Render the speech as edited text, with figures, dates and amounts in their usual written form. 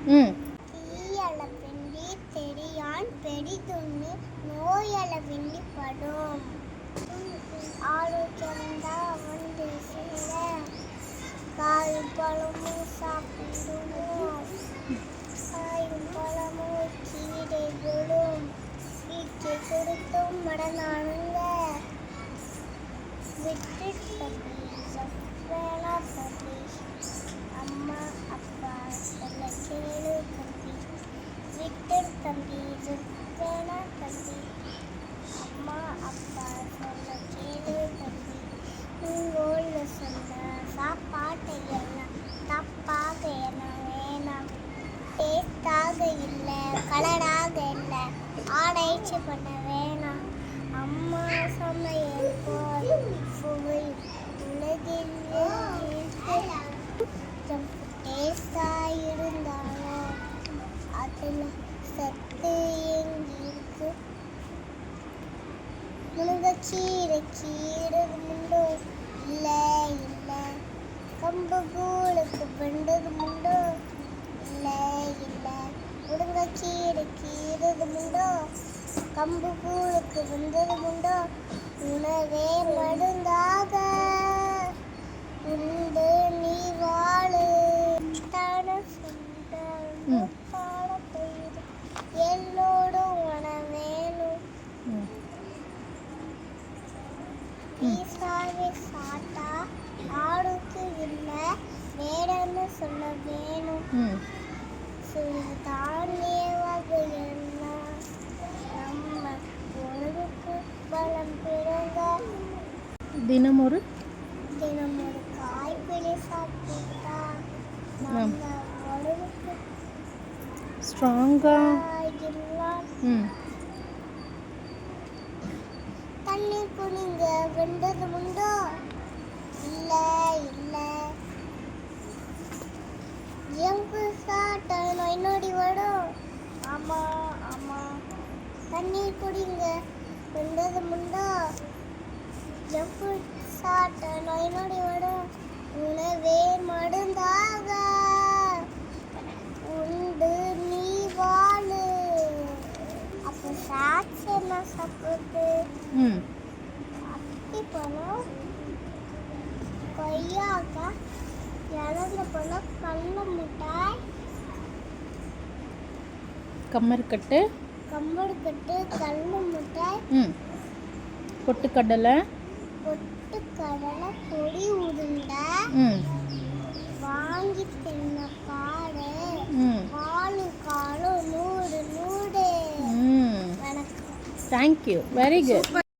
ம் தீயள பிண்டி தெரியான் பெரிதுண்ணு நோயள பிண்டி படும் ஆரோக்கியம்தா வந்து சேர காயும் பழமும் சாப்பிடுவோம் காயும் பழமும் கீரைகளும் வீட்டை கொடுத்தும் மடனானுங்க விட்டு வேணா தம்பி அம்மா அப்பா சொல்ல கேளு தம்பி விட்டு தம்பி வேணா தம்பி அம்மா அப்பா சொல்ல கேளு தம்பி உங்கள சொன்ன சாப்பாட்டை எல்லாம் தப்பாக என்ன வேணாம் டேஸ்டாக இல்லை கலராக இல்லை ஆராய்ச்சி பண்ண வேணாம் அம்மா சமையல் போல் சுவை உலகில் டேஸ்டாக இருந்தாலும் அதில் சத்து எங்கிருக்கு முருங்கக்கீரை கீரை முண்டோ இல்லை இல்லை கம்பு கூழுக்கு வெண்டது முண்டோ இல்லை இல்லை முருங்கக்கீரை கீரை முண்டோ கம்பு கூழுக்கு வெந்தது முண்டோ உணவே மருந்தாக உண்டு நீ வாழு தான சுண்டல் பாட போயிரு எல்லோடும் உணவேணும் பீசாவே சாட்டா ஆடுக்கு இல்லை வேடன்னு சொல்ல வேணும் தானிய வகையெல்லாம் நம்ம உடலுக்கு பலம் பிறந்த தினம் ஒரு காய்கறி சாப்பிட்டா நம்ம உடலுக்கு ஸ்ட்ராங்கா தண்ணி குடிங்க வெண்டது உண்டோ இல்லை இல்லை எங்கு சாட்ட நோய் நொடி வரும் ஆமாம் ஆமாம் தண்ணீர் குடிங்க வெண்டது உண்டோ எங்கு சாட்ட நோய் நொடி வரும் உணவே மருந்தாக உண்டு நீ வாழு அப்போ சாட்சி என்ன சாப்பிடுது அத்தி பழம் கொய்யாக்காய் இழந்த பழம் கடல மிட்டாய் கம்மர்கட்டு கடல மிட்டாய் பொட்டுக்கடலை பொடி உருண்டை வாங்கி தின்ன பாடு பாலும் காலும் நூறு வணக்கம். Thank you very good.